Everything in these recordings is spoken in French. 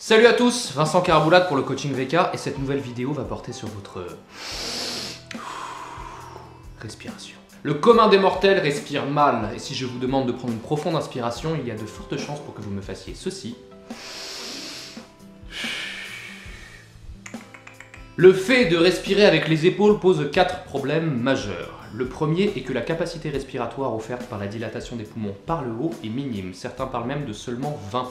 Salut à tous, Vincent Caraboulade pour le coaching VK et cette nouvelle vidéo va porter sur votre respiration. Le commun des mortels respire mal et si je vous demande de prendre une profonde inspiration, il y a de fortes chances pour que vous me fassiez ceci. Le fait de respirer avec les épaules pose 4 problèmes majeurs. Le premier est que la capacité respiratoire offerte par la dilatation des poumons par le haut est minime, certains parlent même de seulement 20%.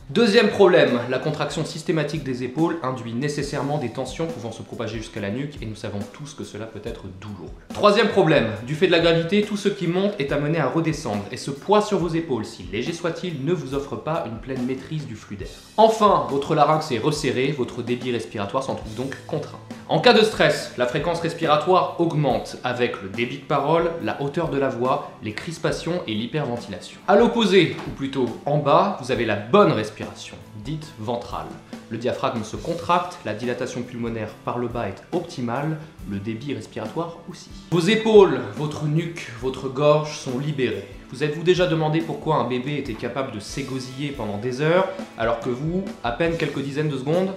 Deuxième problème, la contraction systématique des épaules induit nécessairement des tensions pouvant se propager jusqu'à la nuque et nous savons tous que cela peut être douloureux. Troisième problème, du fait de la gravité, tout ce qui monte est amené à redescendre et ce poids sur vos épaules, si léger soit-il, ne vous offre pas une pleine maîtrise du flux d'air. Enfin, votre larynx est resserré, votre débit respiratoire s'en trouve donc contraint. En cas de stress, la fréquence respiratoire augmente avec le débit de parole, la hauteur de la voix, les crispations et l'hyperventilation. À l'opposé, ou plutôt en bas, vous avez la bonne respiration, dite ventrale. Le diaphragme se contracte, la dilatation pulmonaire par le bas est optimale, le débit respiratoire aussi. Vos épaules, votre nuque, votre gorge sont libérées. Vous êtes-vous déjà demandé pourquoi un bébé était capable de s'égosiller pendant des heures, alors que vous, à peine quelques dizaines de secondes ?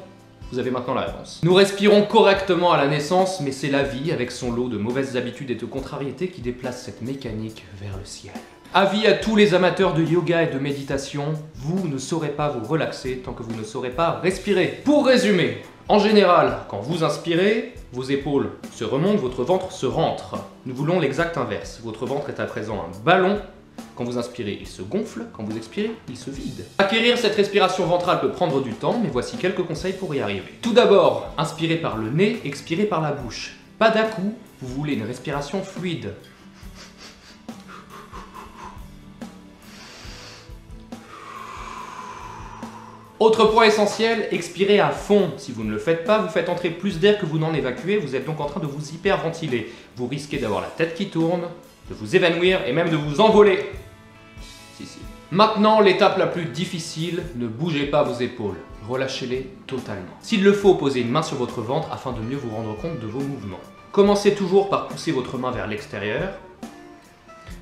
Vous avez maintenant la réponse. Nous respirons correctement à la naissance, mais c'est la vie, avec son lot de mauvaises habitudes et de contrariétés, qui déplace cette mécanique vers le ciel. Avis à tous les amateurs de yoga et de méditation, vous ne saurez pas vous relaxer tant que vous ne saurez pas respirer. Pour résumer, en général, quand vous inspirez, vos épaules se remontent, votre ventre se rentre. Nous voulons l'exact inverse. Votre ventre est à présent un ballon. Quand vous inspirez, il se gonfle, quand vous expirez, il se vide. Acquérir cette respiration ventrale peut prendre du temps, mais voici quelques conseils pour y arriver. Tout d'abord, inspirez par le nez, expirez par la bouche. Pas d'à-coup, vous voulez une respiration fluide. Autre point essentiel, expirez à fond. Si vous ne le faites pas, vous faites entrer plus d'air que vous n'en évacuez, vous êtes donc en train de vous hyperventiler. Vous risquez d'avoir la tête qui tourne, de vous évanouir et même de vous envoler. Si. Maintenant, l'étape la plus difficile, ne bougez pas vos épaules. Relâchez-les totalement. S'il le faut, posez une main sur votre ventre afin de mieux vous rendre compte de vos mouvements. Commencez toujours par pousser votre main vers l'extérieur.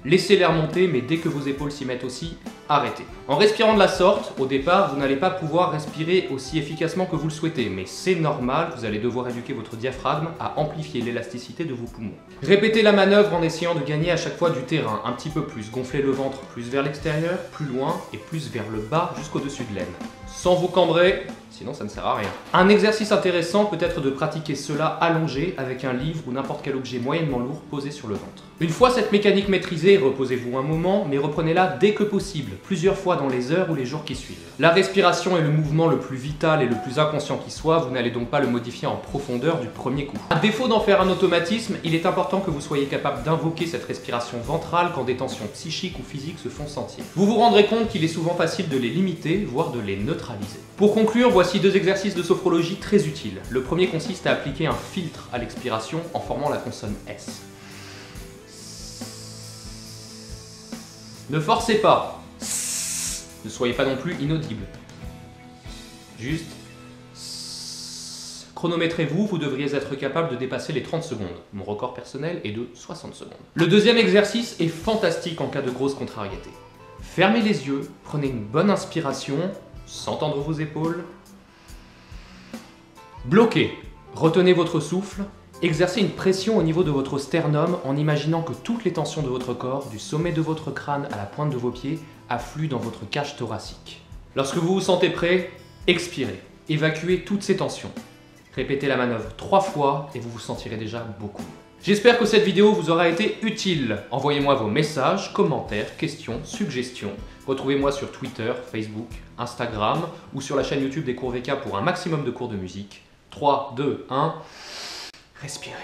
Laissez-les remonter, mais dès que vos épaules s'y mettent aussi, arrêtez. En respirant de la sorte, au départ, vous n'allez pas pouvoir respirer aussi efficacement que vous le souhaitez, mais c'est normal, vous allez devoir éduquer votre diaphragme à amplifier l'élasticité de vos poumons. Répétez la manœuvre en essayant de gagner à chaque fois du terrain, un petit peu plus. Gonflez le ventre plus vers l'extérieur, plus loin et plus vers le bas jusqu'au-dessus de l'aine. Sans vous cambrer, sinon ça ne sert à rien. Un exercice intéressant peut être de pratiquer cela allongé avec un livre ou n'importe quel objet moyennement lourd posé sur le ventre. Une fois cette mécanique maîtrisée, reposez-vous un moment, mais reprenez-la dès que possible, plusieurs fois dans les heures ou les jours qui suivent. La respiration est le mouvement le plus vital et le plus inconscient qui soit, vous n'allez donc pas le modifier en profondeur du premier coup. À défaut d'en faire un automatisme, il est important que vous soyez capable d'invoquer cette respiration ventrale quand des tensions psychiques ou physiques se font sentir. Vous vous rendrez compte qu'il est souvent facile de les limiter, voire de les neutraliser. Pour conclure, voici 2 exercices de sophrologie très utiles. Le premier consiste à appliquer un filtre à l'expiration en formant la consonne S. Ne forcez pas. Ne soyez pas non plus inaudible. Juste. Chronométrez-vous, vous devriez être capable de dépasser les 30 secondes. Mon record personnel est de 60 secondes. Le deuxième exercice est fantastique en cas de grosse contrariété. Fermez les yeux, prenez une bonne inspiration, sans tendre vos épaules. Bloquez. Retenez votre souffle. Exercez une pression au niveau de votre sternum en imaginant que toutes les tensions de votre corps, du sommet de votre crâne à la pointe de vos pieds, affluent dans votre cage thoracique. Lorsque vous vous sentez prêt, expirez. Évacuez toutes ces tensions. Répétez la manœuvre 3 fois et vous vous sentirez déjà beaucoup mieux. J'espère que cette vidéo vous aura été utile. Envoyez-moi vos messages, commentaires, questions, suggestions. Retrouvez-moi sur Twitter, Facebook, Instagram ou sur la chaîne YouTube des cours VK pour un maximum de cours de musique. 3, 2, 1... Respirez.